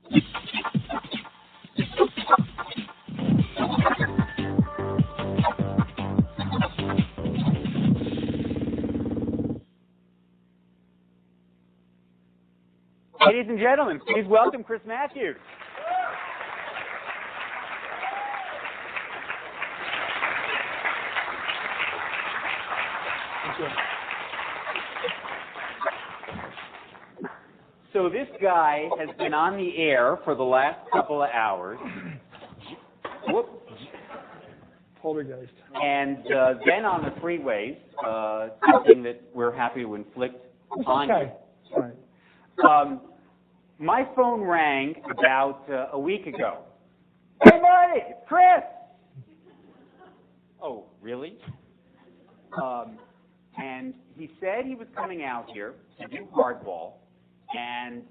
Ladies and gentlemen, please welcome Chris Matthews. So this guy has been on the air for the last couple of hours. Whoop. Poltergeist. And then on the freeways, something that we're happy to inflict on you. Right. My phone rang about a week ago. Hey, buddy, it's Chris. Oh, really? And he said he was coming out here to do Hardball. And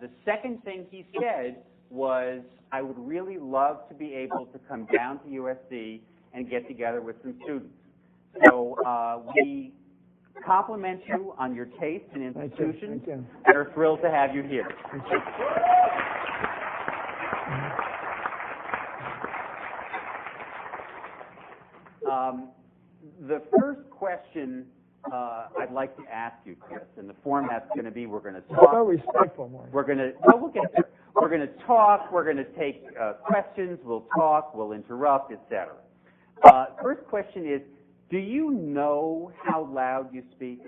the second thing he said was, I would really love to be able to come down to USC and get together with some students. So we compliment you on your taste in institutions and are thrilled to have you here. Thank you. The first question I'd like to ask you, Chris, and the format's going to be we're going to talk. So respectful, Mark. We're going to, well, we'll get there. We're going to talk. We're going to take questions. We'll talk. We'll interrupt, etc. First question is, do you know how loud you speak?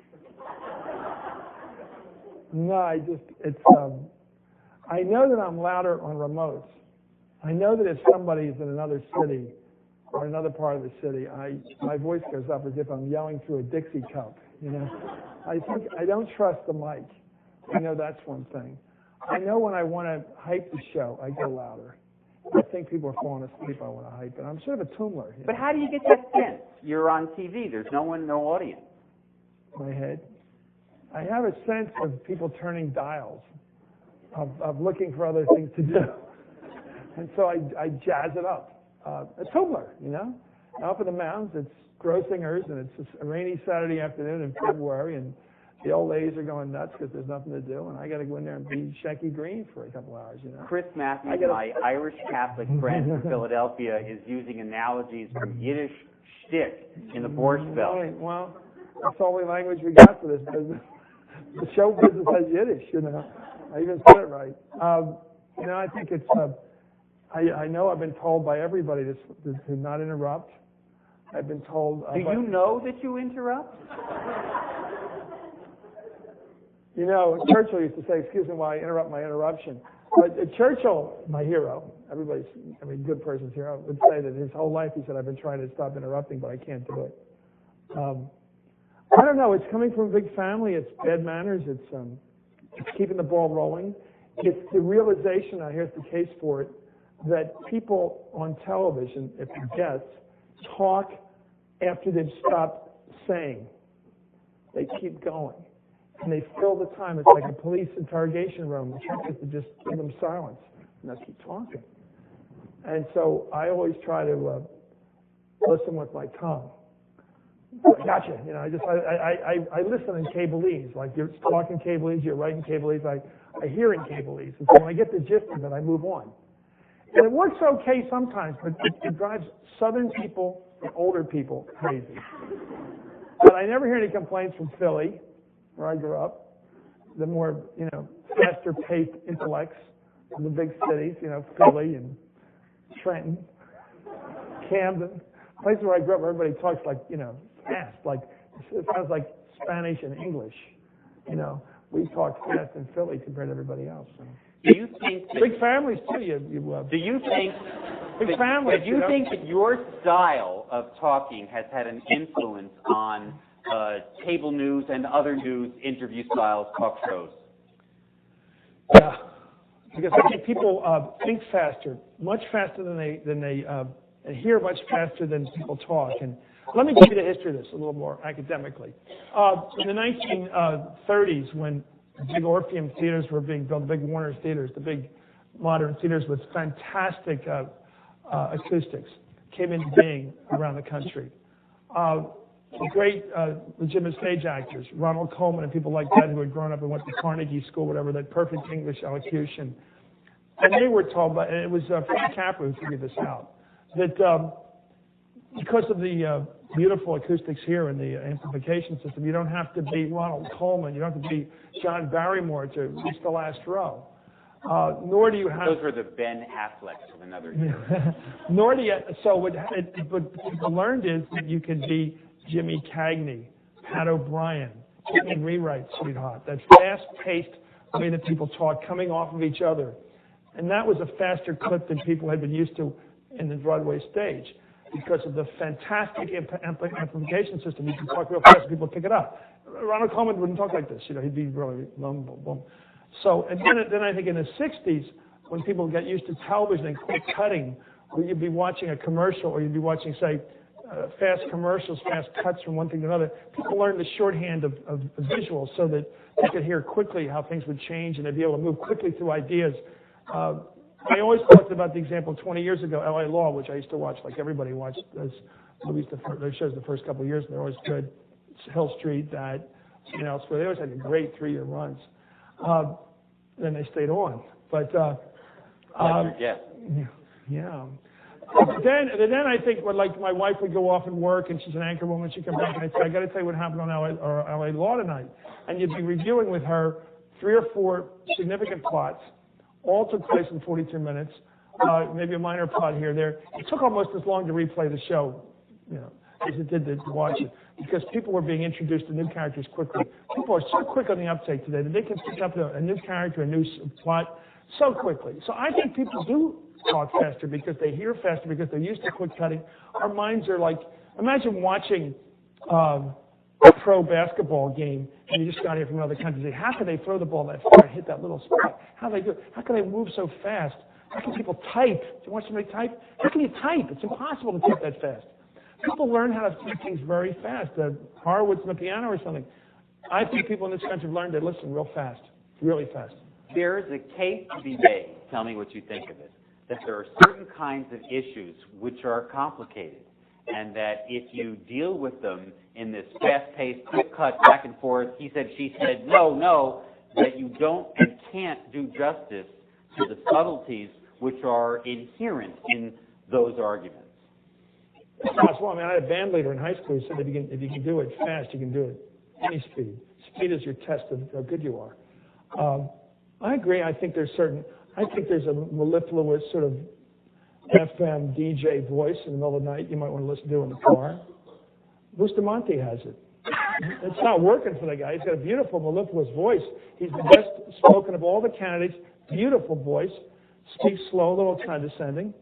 No, I know that I'm louder on remotes. I know that if somebody's in another city or another part of the city, my voice goes up as if I'm yelling through a Dixie cup, you know. I don't trust the mic. I know that's one thing. I know when I want to hype the show, I go louder. I think people are falling asleep, I want to hype it. I'm sort of a tumor. But how do you get that sense? You're on TV. There's no audience. My head. I have a sense of people turning dials, of looking for other things to do. And so I jazz it up. A tumor, you know. Up in the mountains, it's Grossingers, and it's a rainy Saturday afternoon in February, and the old ladies are going nuts because there's nothing to do, and I got to go in there and be Shanky Green for a couple hours, you know. Chris Matthews, my Irish Catholic friend from Philadelphia, is using analogies from Yiddish shtick in the Borscht Belt. Well, that's the only language we got for this business. The show business has Yiddish, you know. I even said it right. You know, I think it's, I know I've been told by everybody to not interrupt. I've been told. Do you know that you interrupt? You know, Churchill used to say, excuse me while I interrupt my interruption. But Churchill, my hero, good person's hero, would say that his whole life he said, I've been trying to stop interrupting, but I can't do it. I don't know. It's coming from a big family. It's bad manners. It's keeping the ball rolling. It's the realization, now here's the case for it, that people on television, if you guess, talk after they've stopped saying. They keep going. And they fill the time. It's like a police interrogation room. The trick is to just give them silence and not keep talking. And so I always try to listen with my tongue. Gotcha. You know, I listen in cableese. Like you're talking cableese, you're writing cableese. I hear in cableese. And so when I get the gist of it, I move on. And it works okay sometimes, but it drives Southern people and older people crazy. But I never hear any complaints from Philly, where I grew up. The more, you know, faster-paced intellects from the big cities, you know, Philly and Trenton, Camden, places where I grew up, everybody talks like, you know, fast. Like it sounds like Spanish and English. You know, we talk fast in Philly compared to everybody else. So. Do you think that, big families too? Do you think big families? Do you think that your style of talking has had an influence on cable news and other news interview styles, talk shows? Yeah, because I think people think faster, much faster than they and hear much faster than people talk. And let me give you the history of this a little more academically. In the 1930s, when big Orpheum theaters were being built, the big Warner theaters, the big modern theaters with fantastic acoustics came into being around the country. The great legitimate stage actors, Ronald Colman and people like that who had grown up and went to Carnegie School, whatever, that perfect English elocution. And they were told, and it was Martin Kaplan who figured this out, that because of the beautiful acoustics here and the amplification system, you don't have to be Ronald Coleman, you don't have to be John Barrymore to reach the last row. Nor do you have... Those were the Ben Afflecks of another year. Nor do you... So what people learned is that you can be Jimmy Cagney, Pat O'Brien, Jimmy Rewrite, sweetheart. That fast-paced way that people talk, coming off of each other. And that was a faster clip than people had been used to in the Broadway stage because of the fantastic amplification system. You can talk real fast and people pick it up. Ronald Coleman wouldn't talk like this. He'd be really boom, boom, boom. So, and then I think in the 60s, when people got used to television and quick cutting, where you'd be watching a commercial or you'd be watching, say, fast commercials, fast cuts from one thing to another, people learned the shorthand of visuals so that they could hear quickly how things would change and they'd be able to move quickly through ideas. I always talked about the example 20 years ago, L.A. Law, which I used to watch like everybody watched those movies, those shows the first couple of years, and they're always good. Hill Street, that, you know, so they always had great 3-year runs. Then they stayed on. But, yeah. Then I think, like, my wife would go off and work, and she's an anchor woman. She'd come back, and I'd say, I got to tell you what happened on LA Law tonight. And you'd be reviewing with her 3 or 4 significant plots. All took place in 42 minutes, maybe a minor plot here or there. It took almost as long to replay the show, you know, as it did to watch it, because people were being introduced to new characters quickly. People are so quick on the uptake today that they can pick up a new character, a new plot so quickly. So I think people do talk faster because they hear faster, because they're used to quick cutting. Our minds are like, imagine watching a pro basketball game and you just got here from another country. How can they throw the ball that far and hit that little spot? How do they do it? How can they move so fast? How can people type? Do you watch somebody type? How can you type? It's impossible to type that fast. People learn how to do things very fast. Horowitz on the piano or something. I think people in this country have learned to listen real fast, really fast. There is a case to be made, tell me what you think of it, that there are certain kinds of issues which are complicated, and that if you deal with them in this fast-paced, quick cut, back and forth, he said, she said, no, that you don't and can't do justice to the subtleties which are inherent in those arguments. It's possible. I mean, I had a band leader in high school who said if you can do it fast, you can do it any speed. Speed is your test of how good you are. I agree. I think there's a mellifluous sort of FM DJ voice in the middle of the night you might want to listen to in the car. Bustamante has it. It's not working for the guy. He's got a beautiful mellifluous voice. He's the best spoken of all the candidates. Beautiful voice. Speaks slow, a little condescending.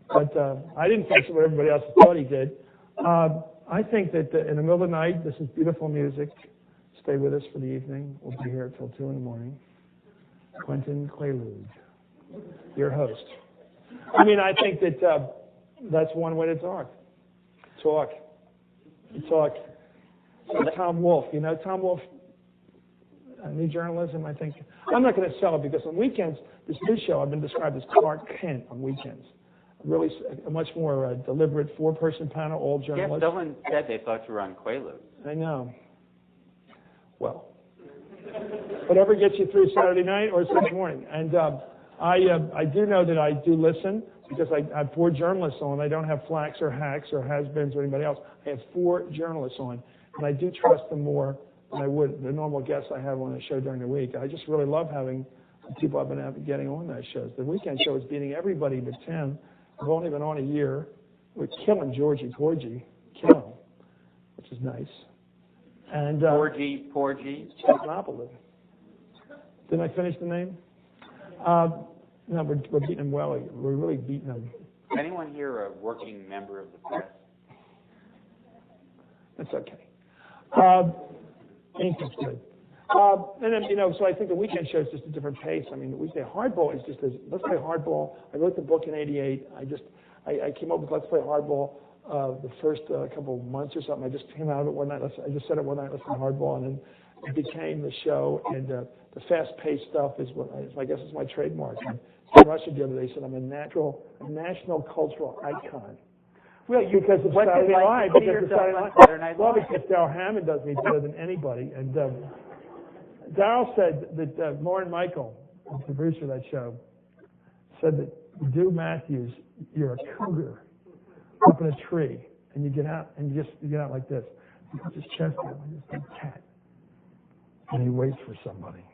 But I didn't think so, what everybody else thought he did. I think that in the middle of the night, this is beautiful music. Stay with us for the evening. We'll be here till 2 in the morning. Quentin Quaalude, your host. I mean, I think that that's one way to talk. Talk. Tom Wolfe, you know, Tom Wolfe, new journalism, I think. I'm not going to sell it because on weekends, this new show, I've been described as Clark Kent on weekends. Really a much more deliberate 4-person panel, all journalists. Yes, someone said they thought you were on Quaalude. I know. Well, whatever gets you through Saturday night or Sunday morning. And I do know that I do listen because I have 4 journalists on. I don't have flacks or hacks or has-beens or anybody else. I have 4 journalists on, and I do trust them more than I would the normal guests I have on the show during the week. I just really love having the people I've been getting on those shows. The weekend show is beating everybody but Tim. I've only been on a year. We're killing Georgie Porgy, which is nice. And Porgy. Stephanopoulos. Didn't I finish the name? No, we're beating him well. We're really beating him. Is anyone here a working member of the press? That's okay. Anything's good. And then, you know, so I think the weekend show is just a different pace. I mean, the weekday Hardball is just let's play Hardball. I wrote the book in '88. I came up with Let's Play Hardball the first couple of months or something. I just came out of it one night. I just said it one night, let's play Hardball, and then it became the show. And the fast-paced stuff is what I guess is my trademark. And Tim Russell the other day said I'm a national cultural icon. Well, because of Saturday Night. Well, because Darryl Hammond does me better than anybody. And Darryl said that Lauren Michael, the producer of that show, said that do Matthews, you're a cougar up in a tree, and you get out and you get out like this. He puts his chest out like this big cat, and he waits for somebody,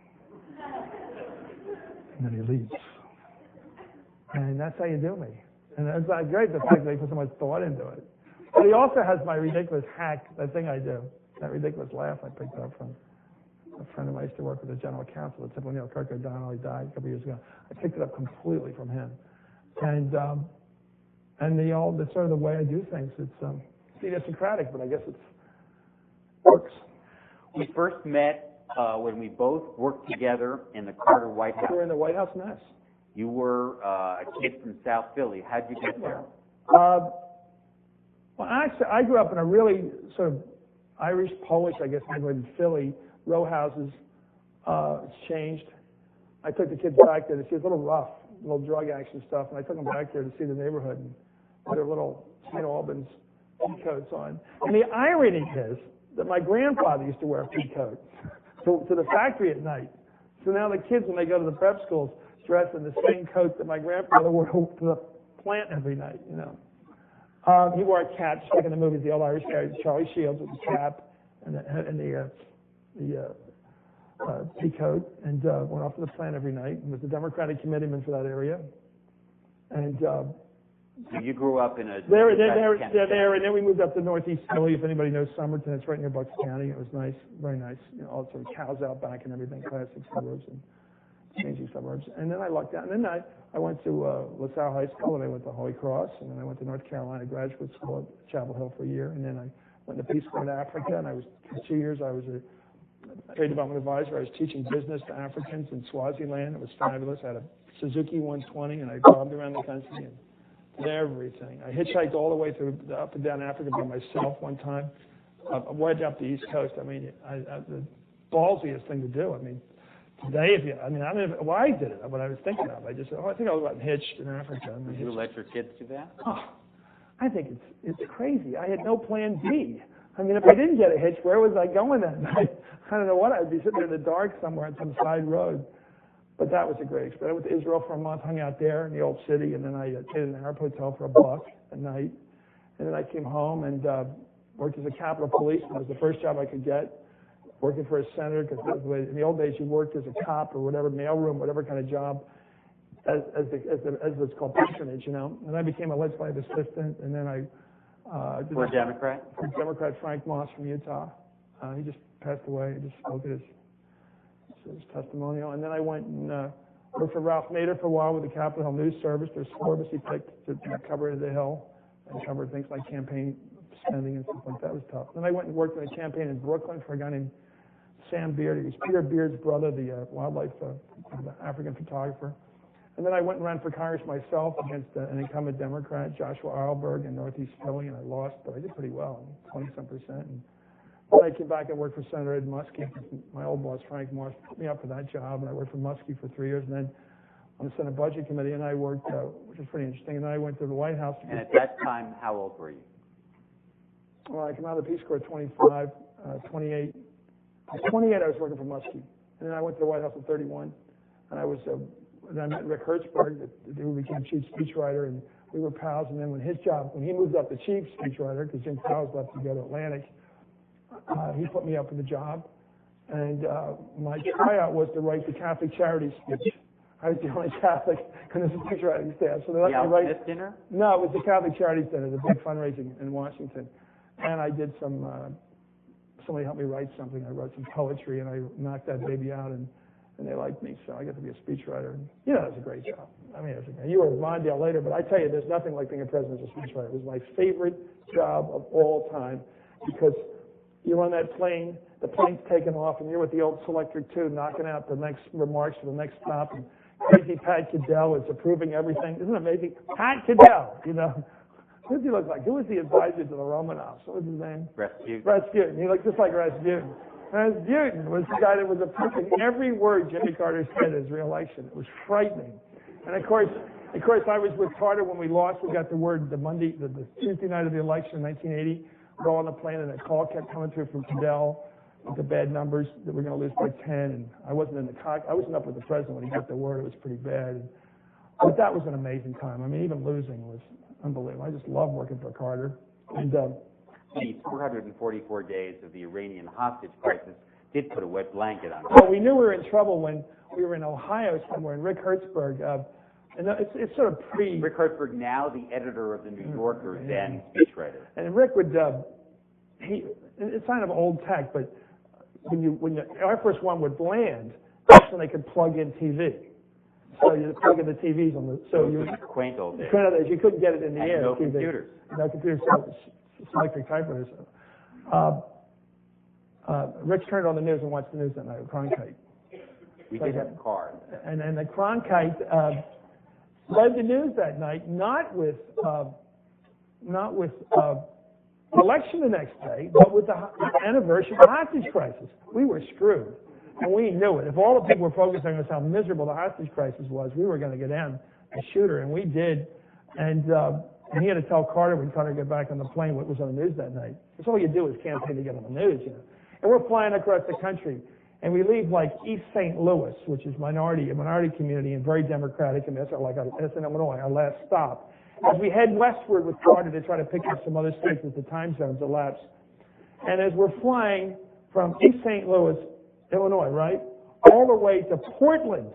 and then he leaves. And that's how you do me. And that's not great, the fact that he put so much thought into it. But he also has my ridiculous hack, that thing I do, that ridiculous laugh I picked up from a friend of mine I used to work with, the general counsel at Sept. Kirk O'Donnell. He died a couple years ago. I picked it up completely from him. And the sort of the way I do things, it's idiosyncratic, but I guess it works. We first met when we both worked together in the Carter White House. We were in the White House mess. You were a kid from South Philly. How'd you get there? Well, actually, I grew up in a really sort of Irish, Polish, I guess, neighborhood in Philly, row houses. It's changed. I took the kids back there to see. It's a little rough, little drug action stuff, and I took them back there to see the neighborhood and put their little St. Albans peacoats on. And the irony is that my grandfather used to wear a peacoat to the factory at night. So now the kids, when they go to the prep schools, dress in the same coat that my grandfather wore to the plant every night, you know. He wore a cap, just like in the movies, the old Irish guy, Charlie Shields, with the cap and the peacoat, and went off to the plant every night, and was the Democratic committeeman for that area. And so you grew up in a... There, and then we moved up to northeast Philly. If anybody knows Somerton, it's right near Bucks County. It was nice, very nice. You know, all sorts of cows out back and everything, classic suburbs and changing suburbs. And then I lucked out. And then I went to LaSalle High School, and I went to Holy Cross, and then I went to North Carolina Graduate School at Chapel Hill for a year, and then I went to Peace Corps in Africa, and for 2 years I was a trade development advisor. I was teaching business to Africans in Swaziland. It was fabulous. I had a Suzuki 120, and I bobbed around the country and did everything. I hitchhiked all the way through up and down Africa by myself one time, right up the East Coast. I mean, the ballsiest thing to do. I mean, today, I don't know why I did it, what I was thinking of. I just said, I think I'll go out and hitch in Africa. Did you let your kids do that? Oh, I think it's crazy. I had no plan B. I mean, if I didn't get a hitch, where was I going that night? I don't know what. I'd be sitting there in the dark somewhere on some side road. But that was a great experience. I went to Israel for a month, hung out there in the old city, and then I stayed in an Arab hotel for $1 a night. And then I came home and worked as a Capitol policeman. It was the first job I could get, working for a senator, because in the old days you worked as a cop or whatever, mailroom, whatever kind of job, as what's called patronage, you know. And I became a legislative assistant, and then I for a Democrat? For Democrat Frank Moss from Utah. He just passed away. I just spoke at his testimonial. And then I went and worked for Ralph Nader for a while with the Capitol Hill News Service. There's 4 of us he picked to cover the Hill and cover things like campaign spending and stuff like that. It was tough. Then I went and worked in a campaign in Brooklyn for a guy named Sam Beard. He was Peter Beard's brother, the wildlife African photographer. And then I went and ran for Congress myself against an incumbent Democrat, Joshua Arlberg, in Northeast Philly, and I lost, but I did pretty well, 20-some%. And then I came back and worked for Senator Ed Muskie. My old boss, Frank Moss, put me up for that job, and I worked for Muskie for 3 years. And then on the Senate Budget Committee, and I worked, which was pretty interesting. And then I went to the White House. And at that time, how old were you? Well, I came out of the Peace Corps at 25, 28. At 28, I was working for Muskie. And then I went to the White House at 31, and I was... And I met Rick Hertzberg, who became chief speechwriter, and we were pals. And then when he moved up to chief speechwriter, because Jim Powers left to go to Atlantic, he put me up for the job. And my tryout was to write the Catholic Charities speech. I was the only Catholic in the speechwriting staff. So they let me write. The dinner? No, it was the Catholic Charities Dinner, the big fundraising in Washington. And I did somebody helped me write something. I wrote some poetry, and I knocked that baby out, and they liked me, so I got to be a speechwriter. And, you know, it was a great job. I mean, you were at Mondale later, but I tell you, there's nothing like being a presidential speechwriter. It was my favorite job of all time, because you're on that plane, the plane's taking off, and you're with the old Selector 2 knocking out the next remarks for the next stop, and crazy Pat Caddell is approving everything. Isn't it amazing? Pat Caddell, you know. Who does he look like? Who was the advisor to the Romanovs? What was his name? Rasputin. He looked just like Rasputin. Rasputin was the guy that was approving every word Jimmy Carter said at his re-election. It was frightening. And of course, I was with Carter when we lost. We got the word the Tuesday night of the election in 1980. We're all on the plane, and a call kept coming through from Caddell with the bad numbers that we're going to lose by 10. And I wasn't up with the president when he got the word. It was pretty bad. And But that was an amazing time. I mean, even losing was unbelievable. I just love working for Carter. And the 444 days of the Iranian hostage crisis did put a wet blanket on it. Well, we knew we were in trouble when we were in Ohio somewhere, and Rick Hertzberg, and it's sort of Rick Hertzberg, now the editor of the New Yorker, then speechwriter. And Rick would, it's kind of old tech, but when the Air Force One would land, that's when they could plug in TV. So you plug in the TVs on the, so you quaint old days. You couldn't get it in the air. No TV. computers. No computers. Electric typewriters. Rich turned on the news and watched the news that night with Cronkite. We did have cars. And the Cronkite led the news that night, not with election the next day, but with the anniversary of the hostage crisis. We were screwed, and we knew it. If all the people were focusing on how miserable the hostage crisis was, we were going to get down and shoot her, and we did. And he had to tell Carter when Carter got back on the plane what was on the news that night. That's all you do is campaign to get on the news, you know. And we're flying across the country, and we leave like East St. Louis, which is a minority community and very democratic, and that's in Illinois, our last stop. As we head westward with Carter to try to pick up some other states as the time zones elapse. And as we're flying from East St. Louis, Illinois, right, all the way to Portland,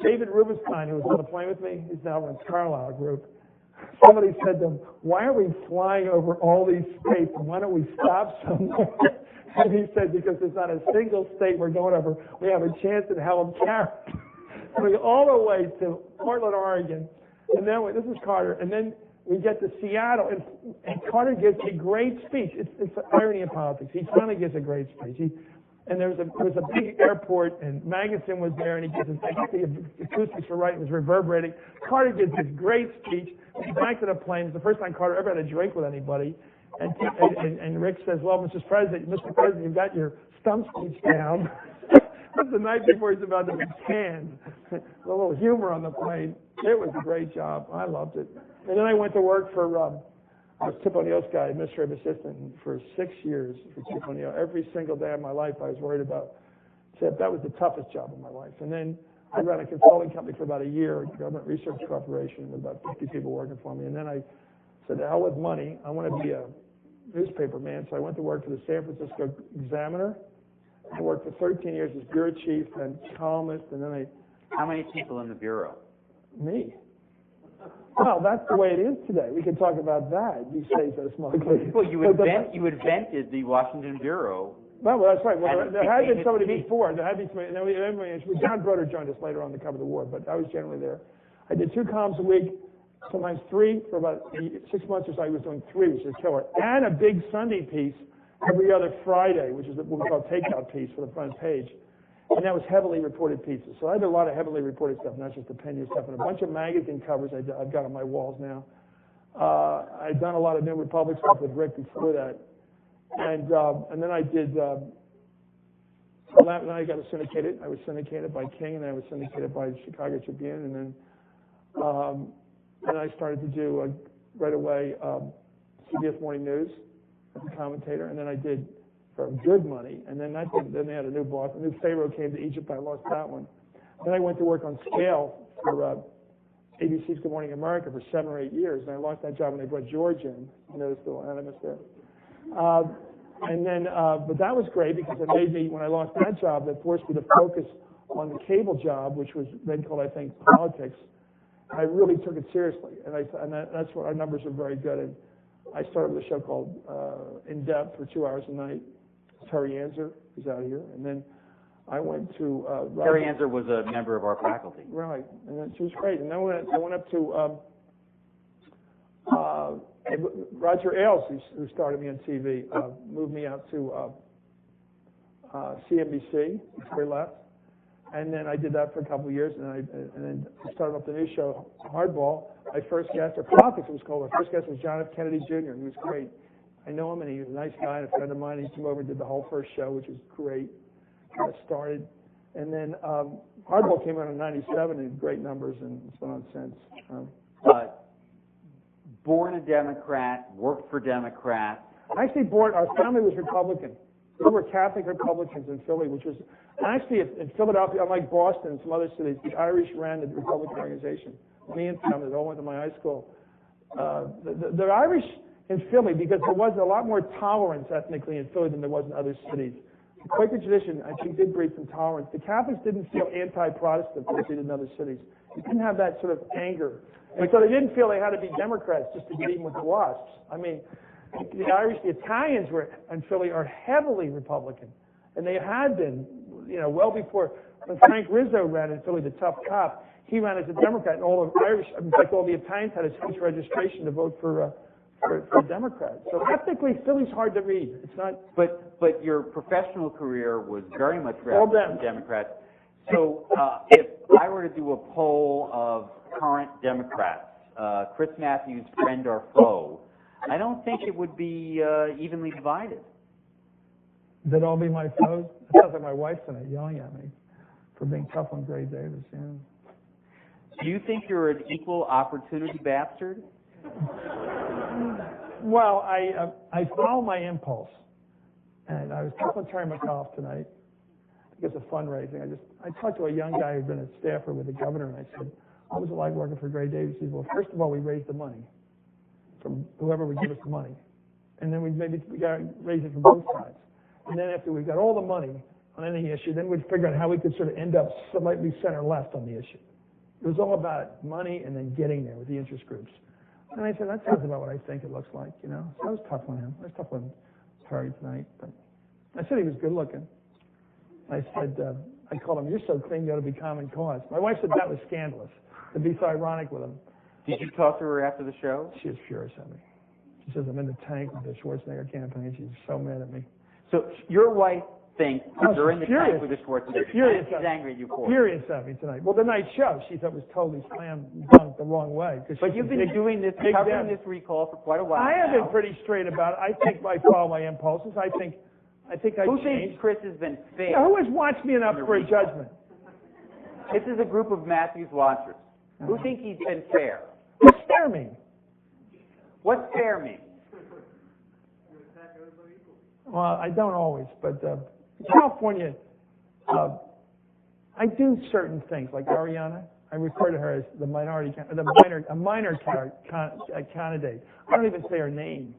David Rubenstein, who was on the plane with me, he's now in the Carlisle group, somebody said to him, "Why are we flying over all these states, and why don't we stop somewhere?" And he said, "Because there's not a single state we're going over. We have a chance in Helen County." So we go all the way to Portland, Oregon, and then this is Carter, and then we get to Seattle, and Carter gives a great speech. It's irony in politics. He finally gives a great speech. And there was a big airport, and Magnuson was there, and he gives I guess the acoustics were right, it was reverberating. Carter gives this great speech. We get back to the plane. It's the first time Carter ever had a drink with anybody. And Rick says, "Well, Mr. President, you've got your stump speech down." That's the night before he's about to be canned. A little humor on the plane. It was a great job. I loved it. And then I went to work for I was Tip O'Neill's guy, administrative assistant for 6 years for Tip O'Neill. Every single day of my life I was worried about Tip. That was the toughest job of my life. And then I ran a consulting company for about a year, a government research corporation with about 50 people working for me. And then I said, "To hell with money. I want to be a newspaper man." So I went to work for the San Francisco Examiner. I worked for 13 years as bureau chief and columnist. And then How many people in the bureau? Me. Well, that's the way it is today. We can talk about that. You say so smugly. Well, you invented the Washington Bureau. Well, that's right. Well, there had been somebody before. There had been somebody. John Broder joined us later on to cover the war, but I was generally there. I did 2 columns a week, sometimes 3 for about 6 months or so. I was doing 3, which is killer, and a big Sunday piece every other Friday, which is what we call takeout piece for the front page. And that was heavily reported pieces. So I did a lot of heavily reported stuff, not just opinion stuff, and a bunch of magazine covers I've got on my walls now. I'd done a lot of New Republic stuff with Rick before that. And then I did, then I got syndicated. I was syndicated by King, and then I was syndicated by the Chicago Tribune. And then I started to do, right away, CBS Morning News as a commentator. And then I did for good money, and then then they had a new boss. A new Pharaoh came to Egypt. I lost that one. Then I went to work on Scale for ABC's Good Morning America for 7 or 8 years, and I lost that job when they brought George in. You know, there's still animus there. And then, but that was great because it made me, when I lost that job, that forced me to focus on the cable job, which was then called, I think, politics. I really took it seriously, and that's what our numbers are very good. And I started with a show called In Depth for 2 hours a night. Terry Anzer, who's out here, and then I went to Terry Anzer was a member of our faculty. Right, and then she was great. And then I went up to Roger Ailes, who started me on TV, moved me out to CNBC before he left, and then I did that for a couple of years, and then I started up the new show Hardball. My first guest, or Politics it was called. My first guest was John F. Kennedy Jr. He was great. I know him, and he was a nice guy and a friend of mine. He came over and did the whole first show, which was great. Got started. And then Hardball came out in '97 in great numbers, and it's been on since. Born a Democrat, worked for Democrats. Actually, our family was Republican. There were Catholic Republicans in Philly, which was actually in Philadelphia, unlike Boston and some other cities, the Irish ran the Republican organization. Me and Tom, that all went to my high school. The Irish in Philly, because there was a lot more tolerance ethnically in Philly than there was in other cities. The Quaker tradition, I think, did breed some tolerance. The Catholics didn't feel anti-Protestant like they did in other cities. They didn't have that sort of anger. And so they didn't feel they had to be Democrats just to get even with the WASPs. I mean, the Irish, the Italians in Philly are heavily Republican. And they had been, well before. When Frank Rizzo ran in Philly, the tough cop, he ran as a Democrat. And all the Irish, in fact, all the Italians had to switch registration to vote for Democrats. So ethnically, Philly's hard to read. It's not. But your professional career was very much wrapped up in Democrats. So if I were to do a poll of current Democrats, Chris Matthews, friend or foe, I don't think it would be evenly divided. They'd all be my foes? It sounds like my wife tonight yelling at me for being tough on Gray Davis. Yeah. Do you think you're an equal opportunity bastard? Well, I follow my impulse. And I was talking to Terry McAuliffe tonight. I think it's a fundraising. I talked to a young guy who'd been a staffer with the governor, and I said, what was it like working for Gray Davis? He said, well, first of all, we raised the money from whoever would give us the money. And then we got to raise it from both sides. And then after we got all the money on any issue, then we'd figure out how we could sort of end up slightly center-left on the issue. It was all about money and then getting there with the interest groups. And I said, that sounds about what I think it looks like, So I was tough on him. I was tough on Terry tonight. But I said he was good looking. I said, I called him, you're so clean, you ought to be common cause. My wife said that was scandalous, to be so ironic with him. Did you talk to her after the show? She was furious at me. She says, I'm in the tank with the Schwarzenegger campaign. She's so mad at me. So your wife thinks you're in the tank with the Schwarzenegger. Furious. She's angry at you for it. Furious at me tonight. Well, the night show, she thought was totally slammed dunked the wrong way. But you've been doing this, covering this recall for quite a while I have now. been pretty straight about it. I think I follow my impulses. I think I Who changed. thinks Chris has been fair? Now, who has watched me enough for a judgment? This is a group of Matthews watchers. Who think he's been fair? What's fair mean? What's fair mean? Well, I don't always, but in California, I do certain things. Like Ariana, I refer to her as a minor candidate. I don't even say her name.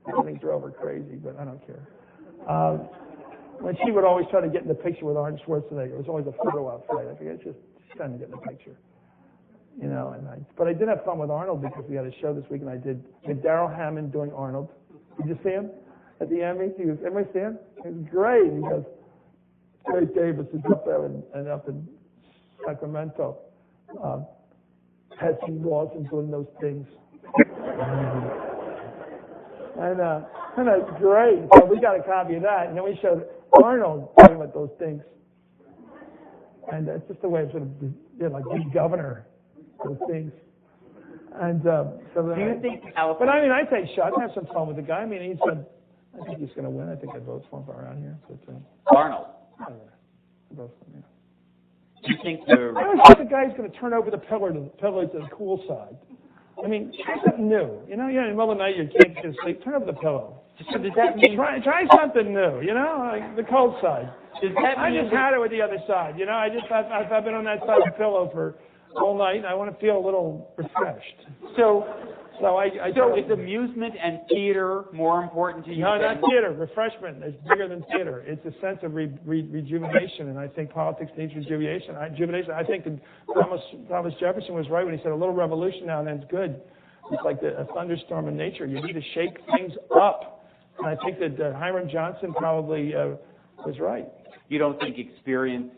I think drove her crazy, but I don't care. When she would always try to get in the picture with Arnold Schwarzenegger, it was always a photo outside. I figured she's trying to get in the picture. But I did have fun with Arnold because we had a show this week, and I did Darrell Hammond doing Arnold. Did you see him at the Emmys? Everybody see him? It was great. He goes, Gray Davis is up there and up in Sacramento, passing laws and doing those things. And it's great. So we got a copy of that, and then we showed Arnold talking about those things. And it's just a way of sort of, like being governor, those things. And so do you think California? But I mean, I take shots. I have some fun with the guy. I mean, he said, I think he's going to win. I think I vote for him around here. But, Arnold. I vote for him, Do you think I always think the guy's going to turn over the pillar to the cool side. I mean, try something new. In the middle of the night, you can't get to sleep. Turn over the pillow. So does that mean try something new? Like the cold side. Does that mean I just had it with the other side. I've been on that side of the pillow for all night, and I want to feel a little refreshed. So is amusement and theater more important to you? No, not theater. Refreshment is bigger than theater. It's a sense of rejuvenation, and I think politics needs rejuvenation. I think that Thomas Jefferson was right when he said a little revolution now and then is good. It's like a thunderstorm in nature. You need to shake things up. And I think that Hiram Johnson probably was right. You don't think experience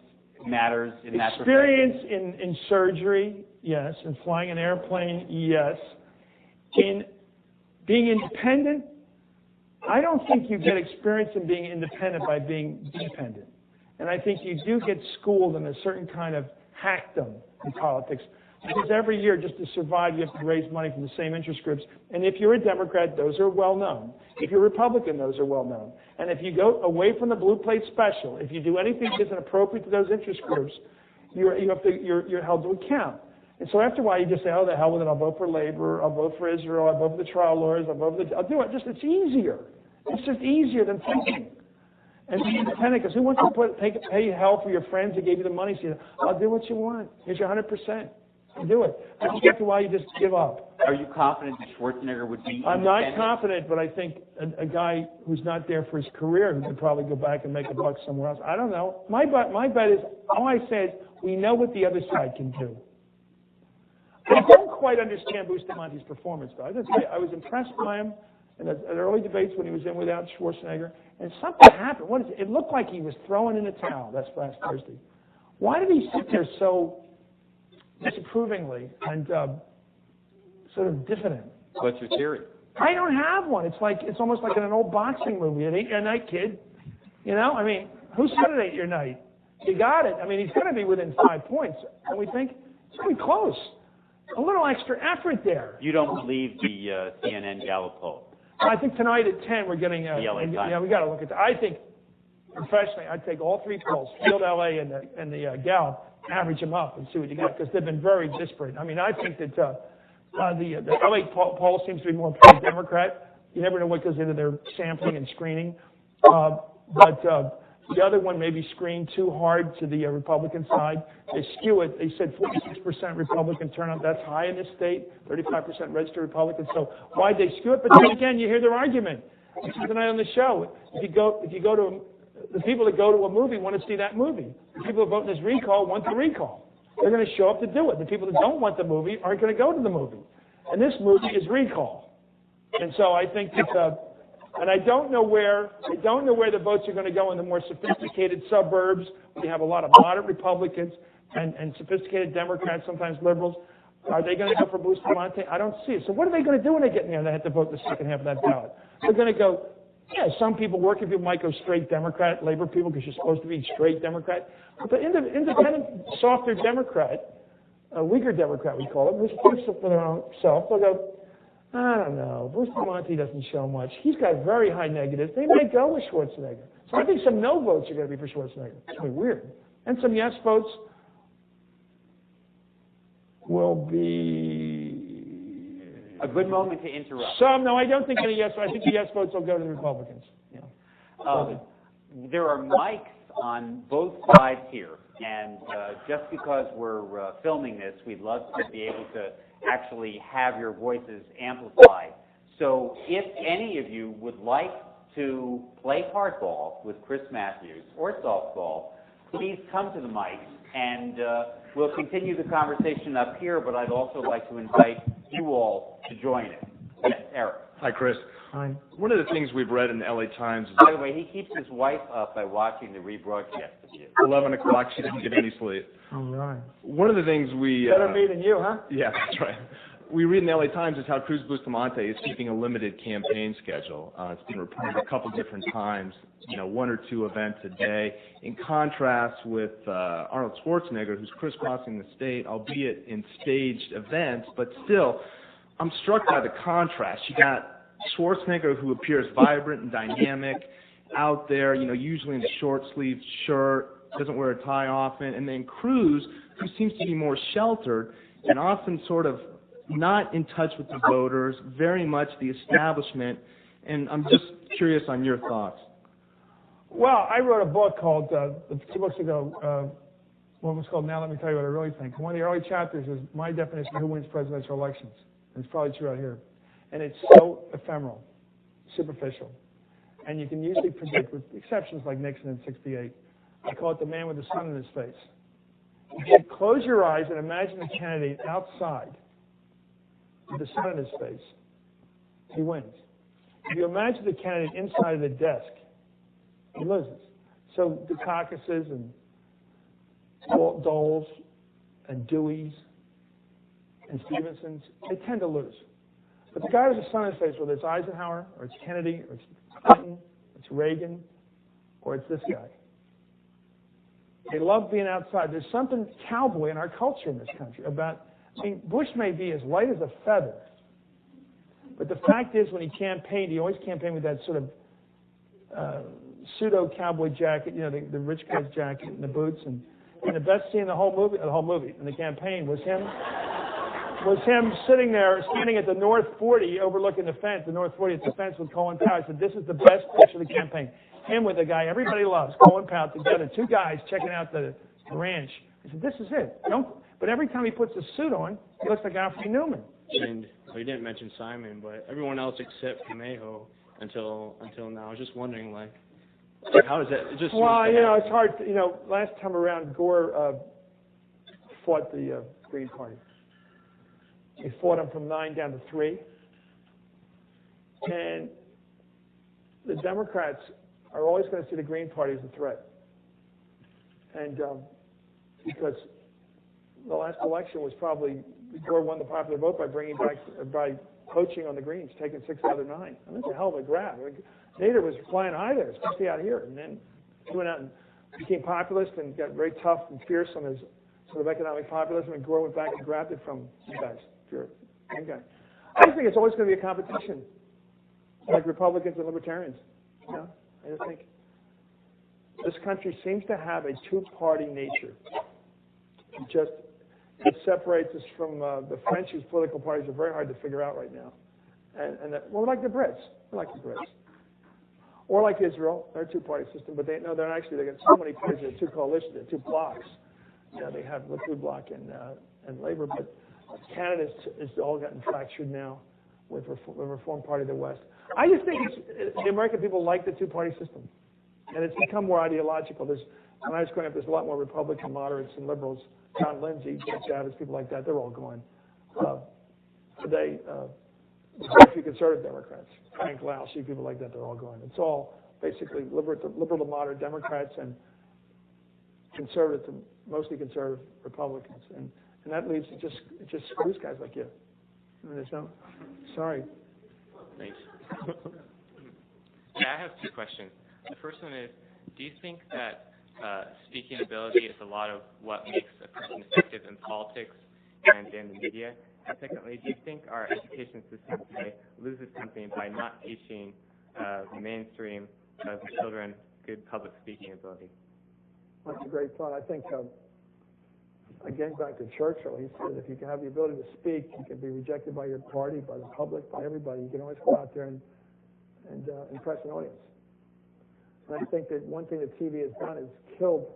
matters in that Experience in surgery, yes. In flying an airplane, yes. In being independent, I don't think you get experience in being independent by being dependent. And I think you do get schooled in a certain kind of hackdom in politics. Because every year, just to survive, you have to raise money from the same interest groups. And if you're a Democrat, those are well known. If you're a Republican, those are well known. And if you go away from the blue plate special, if you do anything that isn't appropriate to those interest groups, you're held to account. And so after a while, you just say, oh, the hell with it. I'll vote for labor. I'll vote for Israel. I'll vote for the trial lawyers. I'll do it. It's easier. It's just easier than thinking. And be independent, because who wants to pay hell for your friends that gave you the money? So I'll do what you want. Here's your 100%. Do it. After a while, you just give up. Are you confident that Schwarzenegger would be I'm not confident, but I think a guy who's not there for his career who could probably go back and make a buck somewhere else. I don't know. My bet is, all I say is, we know what the other side can do. I don't quite understand Bustamante's performance, though. I was impressed by him in the early debates when he was in without Schwarzenegger, and something happened. What is it? It looked like he was throwing in the towel. That's last Thursday. Why did he sit there so disapprovingly and sort of diffident? What's your theory? I don't have one. It's almost like in an old boxing movie. It ain't your night, kid. You know, I mean, who said it ain't your night? You got it. I mean, he's going to be within 5 points, and we think it's going to be close. A little extra effort there. You don't believe the CNN Gallup poll? I think tonight at 10 we're getting the LA Times. Yeah, we got to look at that. I think professionally, I'd take all 3 polls, Field, LA, and the Gallup, average them up and see what you get, because they've been very disparate. I mean, I think that the LA poll seems to be more pro-Democrat. You never know what goes into their sampling and screening. But the other one may be screened too hard to the Republican side. They skew it. They said 46% Republican turnout. That's high in this state, 35% registered Republicans. So why'd they skew it? But then again, you hear their argument. Tonight on the show, if you go to the people that go to a movie want to see that movie. The people who vote in this recall want the recall. They're going to show up to do it. The people that don't want the movie aren't going to go to the movie. And this movie is recall. And so I think that, and I don't know where the votes are going to go in the more sophisticated suburbs. We have a lot of moderate Republicans and sophisticated Democrats, sometimes liberals. Are they going to go for Bustamante? I don't see it. So what are they going to do when they get in there and they have to vote the second half of that ballot? They're going to go, yeah, some people, working people might go straight Democrat, labor people, because you're supposed to be straight Democrat. But the independent, softer Democrat, a weaker Democrat, we call it, who thinks for their own self, they'll go, I don't know, Bustamante doesn't show much. He's got very high negatives. They might go with Schwarzenegger. So I think some no votes are going to be for Schwarzenegger. It's going to be weird. And some yes votes will be... A good moment to interrupt. No, I don't think any yes. I think the yes votes will go to the Republicans. Yeah. There are mics on both sides here, and just because we're filming this, we'd love to be able to actually have your voices amplified. So if any of you would like to play hardball with Chris Matthews or softball, please come to the mic, and we'll continue the conversation up here, but I'd also like to invite you all to join it. Yes, Eric. Hi, Chris. Hi. One of the things we've read in the LA Times is... By the way, he keeps his wife up by watching the rebroadcast of you. 11 o'clock, she didn't get any sleep. All right. One of the things we... Better me than you, huh? Yeah, that's right. We read in the LA Times is how Cruz Bustamante is keeping a limited campaign schedule. It's been reported a couple different times, 1 or 2 events a day, in contrast with Arnold Schwarzenegger, who's crisscrossing the state, albeit in staged events, but still, I'm struck by the contrast. You got Schwarzenegger, who appears vibrant and dynamic, out there, usually in a short-sleeved shirt, doesn't wear a tie often, and then Cruz, who seems to be more sheltered and often sort of not in touch with the voters, very much the establishment, and I'm just curious on your thoughts. Well, I wrote a book called, 2 books ago, one was called Now Let Me Tell You What I Really Think. One of the early chapters is my definition of who wins presidential elections. And it's probably true out here. And it's so ephemeral, superficial. And you can usually predict, with exceptions like Nixon in '68. I call it the man with the sun in his face. If you close your eyes and imagine a candidate outside with the sun in his face, he wins. If you imagine the candidate inside of the desk, he loses. So the caucuses and Doles and Deweys and Stevensons, they tend to lose. But the guy with the sun in his face, whether it's Eisenhower or it's Kennedy or it's Clinton, it's Reagan, or it's this guy, they love being outside. There's something cowboy in our culture in this country about, Bush may be as light as a feather, but the fact is when he campaigned, he always campaigned with that sort of pseudo cowboy jacket, the rich guy's jacket and the boots, and the best scene in the whole movie in the campaign was him sitting there, standing at the North 40 overlooking the fence, the North 40 at the fence with Colin Powell. I said, this is the best picture of the campaign. him with a guy everybody loves, going pound together, two guys checking out the ranch. I said, this is it. But every time he puts a suit on, he looks like Alfred Newman. And we didn't mention Simon, but everyone else except Camejo until now. I was just wondering, like how does that? Well, it's hard. Last time around, Gore fought the Green Party. He fought them from 9 down to 3, and the Democrats are always going to see the Green Party as a threat, and because the last election was probably Gore won the popular vote by poaching on the Greens, taking 6 out of 9. I mean, that's a hell of a grab. Nader was flying high there, especially out here, and then he went out and became populist and got very tough and fierce on his sort of economic populism, and Gore went back and grabbed it from you guys. I just think it's always going to be a competition, like Republicans and Libertarians. I just think this country seems to have a two-party nature. It separates us from the French, whose political parties are very hard to figure out right now. And we're like the Brits. We're like the Brits. Or like Israel, they're a two-party system, but they're got so many parties. They're two coalitions, they're two blocks. They have Likud bloc and Labor, but Canada is all gotten fractured now with the Reform Party of the West. I just think the American people like the two-party system, and it's become more ideological. When I was growing up, there's a lot more Republican moderates and liberals. John Lindsay, Jeff Javits, people like that, they're all gone. Today, a few conservative Democrats, Frank Laus, people like that, they're all gone. It's all basically liberal to moderate Democrats and conservative to mostly conservative Republicans, and that leaves it just screws guys like you. I mean, sorry. Thanks. Yeah, I have 2 questions. The first one is, do you think that speaking ability is a lot of what makes a person effective in politics and in the media? And secondly, do you think our education system today loses something by not teaching the mainstream of the children good public speaking ability? That's a great thought. I think, again, back to Churchill, he said if you can have the ability to speak, you can be rejected by your party, by the public, by everybody. You can always go out there and impress an audience. And I think that one thing that TV has done is killed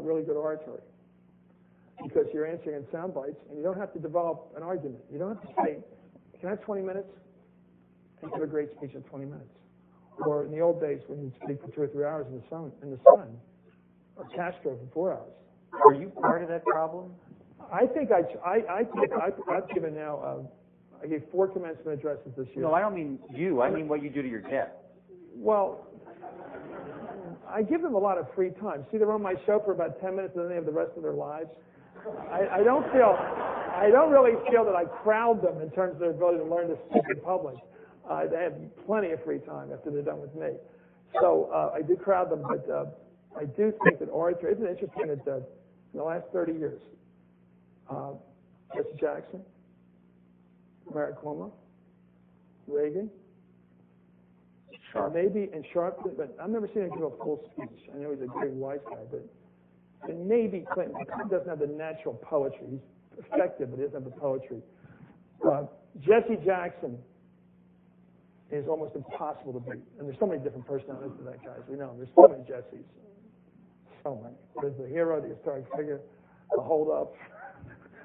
really good oratory, because you're answering in sound bites, and you don't have to develop an argument. You don't have to say, can I have 20 minutes? And give a great speech in 20 minutes. Or in the old days when you'd speak for 2 or 3 hours in the sun, or Castro for 4 hours. Are you part of that problem? I think I've given now, I gave 4 commencement addresses this year. No, I don't mean you. I mean what you do to your guests. Well, I give them a lot of free time. See, they're on my show for about 10 minutes, and then they have the rest of their lives. I don't really feel that I crowd them in terms of their ability to learn to speak in public. They have plenty of free time after they're done with me. So I do crowd them, but I do think that oratory, isn't it interesting that in the last 30 years, Jesse Jackson, Mary Cuomo, Reagan, maybe, and Sharp, but I've never seen him give a full speech. I know he's a great wise guy, but and maybe Clinton. Clinton doesn't have the natural poetry. He's effective, but he doesn't have the poetry. Jesse Jackson is almost impossible to beat. And there's so many different personalities to that guy, as we know. There's so many Jessies. So many. There's the hero, the historic figure, the hold-up.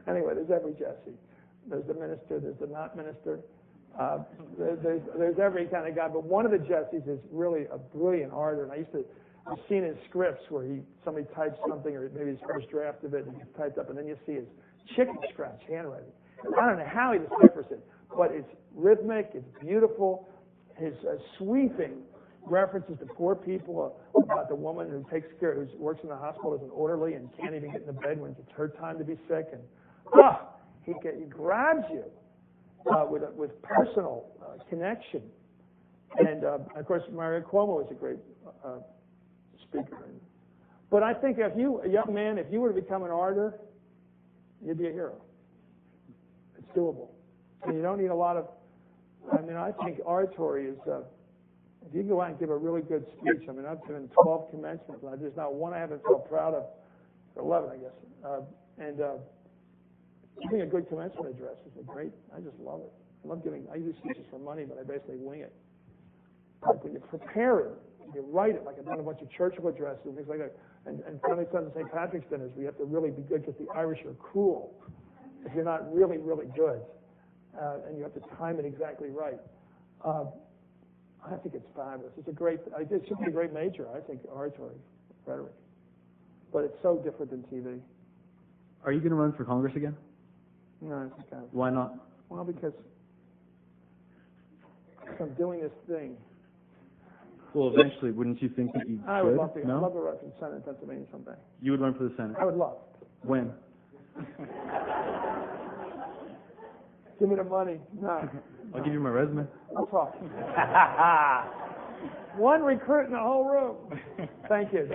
Anyway, there's every Jesse. There's the minister, there's the not minister. There's every kind of guy. But one of the Jessies is really a brilliant orator. And I've seen his scripts where somebody types something, or maybe his first draft of it, and it's typed up, and then you see his chicken scratch handwriting. I don't know how he deciphers it, but it's rhythmic, it's beautiful. His sweeping references to poor people, about the woman who works in the hospital as an orderly and can't even get into bed when it's her time to be sick, and he grabs you with personal connection. And of course, Mario Cuomo is a great speaker. But I think a young man, if you were to become an orator, you'd be a hero. It's doable. And you don't need a lot of. I think oratory is, if you go out and give a really good speech, I've given 12 commencements, and there's not one I haven't felt proud of, 11, I guess. Giving a good commencement address is I just love it. I do speeches for money, but I basically wing it. Like when you prepare it, you write it. Like I've done a bunch of Churchill addresses and things like that. And finally done St. Patrick's dinners. We have to really be good because the Irish are cruel if you're not really, really good. And you have to time it exactly right. I think it's fabulous. It should be a great major, I think, oratory, rhetoric. But it's so different than TV. Are you going to run for Congress again? No, I think I. Why not? Well, because I'm doing this thing. Well, eventually, wouldn't you think that you I should? would love to. No? I'd love to run for the Senate in Pennsylvania someday. You would run for the Senate? I would love. When? Give me the money. No. I'll give you my resume. I'll talk. One recruit in the whole room. Thank you.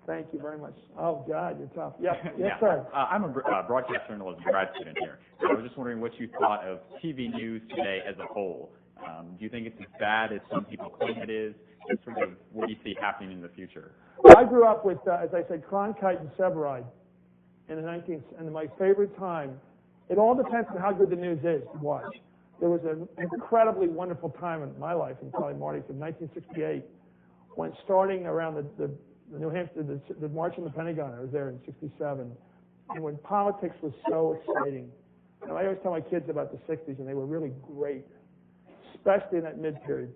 Thank you very much. Oh, God, you're tough. Yes, yeah. sir. I'm a broadcast journalism grad student here. So I was just wondering what you thought of TV news today as a whole. Do you think it's as bad as some people claim it is? And sort of what do you see happening in the future? Well, I grew up with, as I said, Cronkite and Severide in the 19th, and my favorite time. It all depends on how good the news is to watch. There was an incredibly wonderful time in my life, and probably Marty's, in 1968, when starting around the New Hampshire, the March on the Pentagon, I was there in 67, and when politics was so exciting. And I always tell my kids about the 60s, and they were really great, especially in that mid-period.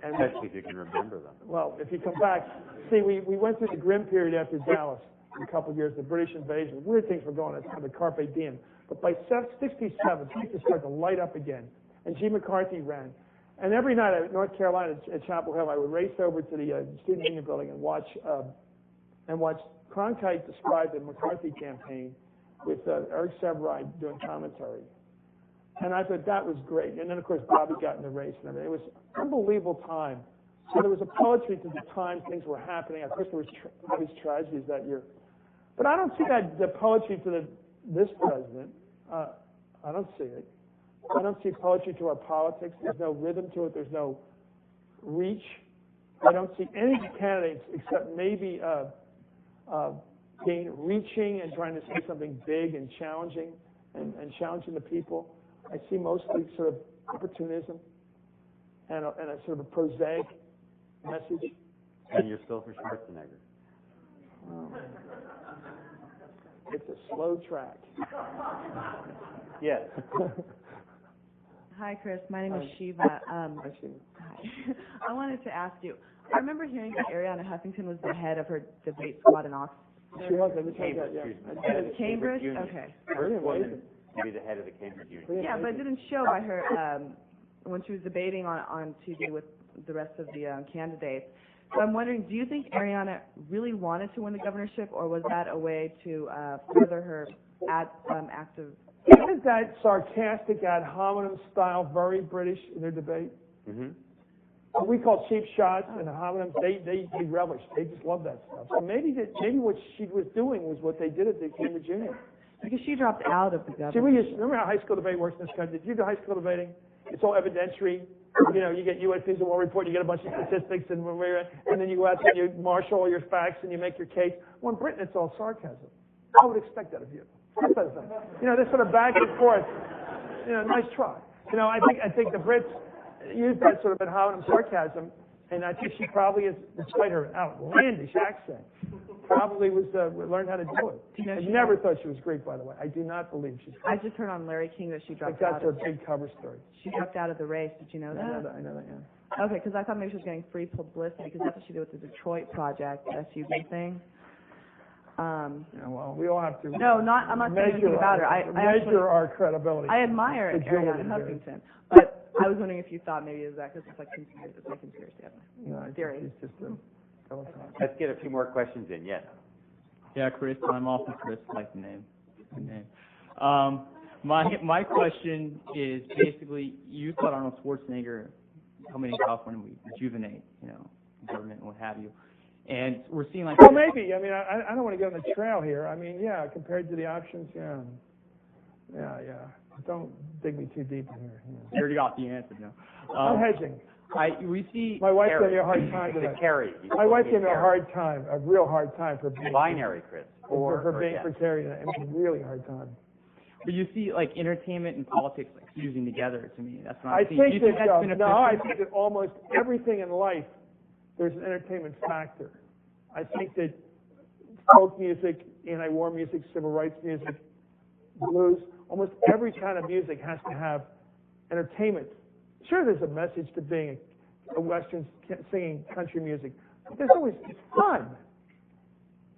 And especially if you can remember them. Well, if you come back, see, we went through the grim period after Dallas for a couple of years, the British invasion. Weird things were going on. It's kind of the carpe diem. But by 67, things started to light up again. And G. McCarthy ran. And every night at North Carolina at Chapel Hill, I would race over to the Student Union building and watch Cronkite describe the McCarthy campaign with Eric Severide doing commentary. And I thought that was great. And then, of course, Bobby got in the race and everything. It was an unbelievable time. So there was a poetry to the time things were happening. Of course, there was all these tragedies that year. But I don't see the poetry to this president. I don't see it. I don't see poetry to our politics. There's no rhythm to it. There's no reach. I don't see any candidates except maybe reaching and trying to say something big and challenging and challenging the people. I see mostly sort of opportunism and a sort of a prosaic message. And you're still for Schwarzenegger. It's a slow track. Yes. Hi, Chris. My name is Shiva. Hi. I wanted to ask you, I remember hearing that Ariana Huffington was the head of her debate squad in Oxford. She was. I just heard that, yeah. Cambridge? Okay. First woman to be the head of the Cambridge Union. Yeah, but it didn't show by her when she was debating on TV with the rest of the candidates. So I'm wondering, do you think Ariana really wanted to win the governorship, or was that a way to further her active? Isn't that sarcastic ad hominem style very British in their debate? Mm-hmm. What we call cheap shots and homonyms, they relish. They just love that stuff. So maybe what she was doing was what they did at the Cambridge Union. Because she dropped out of the governorship. See, remember how high school debate works in this country? Did you do high school debating? It's all evidentiary. You know, you get U.S. News and World Report, you get a bunch of statistics, and then you go out there and you marshal all your facts and you make your case. Well, in Britain, it's all sarcasm. I would expect that of you. You know, this sort of back and forth. You know, nice try. You know, I think the Brits use that sort of ad hominem sarcasm, and I think she probably is, despite her outlandish accent, probably was learned how to do it. You know, I never thought she was Greek, by the way. I do not believe she's Greek. I just heard on Larry King that she dropped out. out. That's her big cover story. She dropped out of the race. Did you know that? I know that, yeah. Okay, because I thought maybe she was getting free publicity because that's what she did with the Detroit Project, SUV thing. Yeah, well, we all have to. No, I'm not saying anything about her. I actually, our credibility. I admire Ariana Huffington, but I was wondering if you thought maybe it was that because it's like conspiracy. No, theory. It's just Let's get a few more questions in. Yes. Yeah, Chris. I'm also Chris. Like the name. My question is basically, you thought Arnold Schwarzenegger coming in California would rejuvenate, government and what have you. And we're seeing like... Well, maybe. I mean, I don't want to get on the trail here. I mean, yeah, compared to the options, yeah. Don't dig me too deep in here. Yeah. You already got the answer, I'm hedging. We see... My wife gave me a hard time today. My wife gave me a real hard time for being... Binary, Chris. For carrying it. I mean, really hard time. But you see, like, entertainment and politics like fusing together. To me, that's what I think that almost everything in life there's an entertainment factor. I think that folk music, anti-war music, civil rights music, blues, almost every kind of music has to have entertainment. Sure, there's a message to being a Western singing country music, but there's always, it's fun.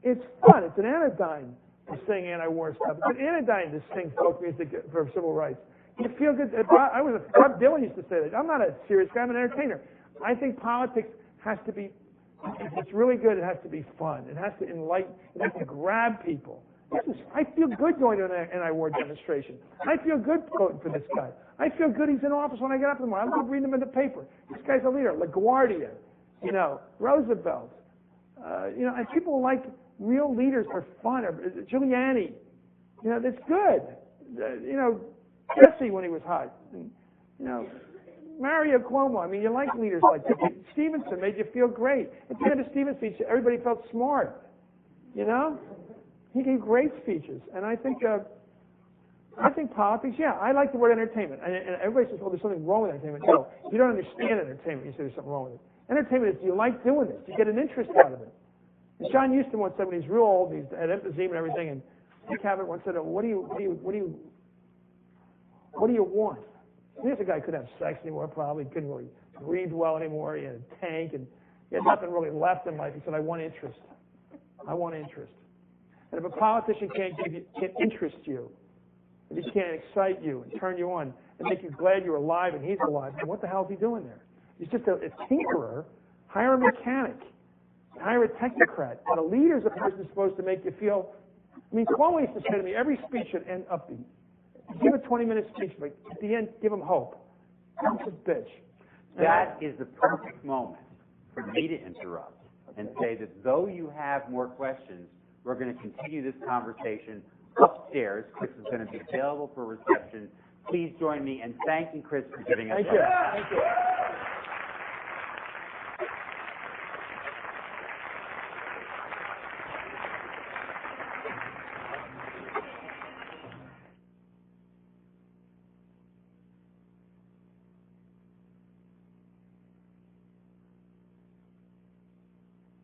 It's fun. It's an anodyne to sing anti-war stuff. It's an anodyne to sing folk music for civil rights. You feel good. Bob Dylan used to say that. I'm not a serious guy. I'm an entertainer. I think politics has to be, if it's really good, it has to be fun. It has to enlighten. It has to grab people. I feel good going to an anti-war demonstration. I feel good voting for this guy. I feel good he's in office when I get up in the morning. I love reading him in the paper. This guy's a leader. LaGuardia, Roosevelt. And people like real leaders are fun. Giuliani, that's good. Jesse when he was hot. And, Mario Cuomo. I mean, you like leaders like that. Stevenson made you feel great. At the end of Stevenson's speech, everybody felt smart. He gave great speeches, and I think politics. Yeah, I like the word entertainment. And everybody says, "Oh, there's something wrong with entertainment." No, if you don't understand entertainment, you say there's something wrong with it. Entertainment is, do you like doing this? Do you get an interest out of it? And John Huston once said, when he's real old, he's had emphysema and everything, and Dick Cavett once said, "What do you want?" Here's a guy who couldn't have sex anymore, probably couldn't really breathe well anymore. He had a tank, and he had nothing really left in life. He said, "I want interest. I want interest." And if a politician can't interest you, if he can't excite you and turn you on and make you glad you're alive and he's alive, then what the hell is he doing there? He's just a tinkerer. Hire a mechanic. Hire a technocrat. But a leader is a person who's supposed to make you feel. I mean, Cuomo used to say to me, every speech should end upbeat. Give a 20-minute speech, but at the end, give him hope. Don't just bitch. That is the perfect moment for me to interrupt and say that though you have more questions, we're going to continue this conversation upstairs. Chris is going to be available for reception. Please join me in thanking Chris for giving us. Thank you.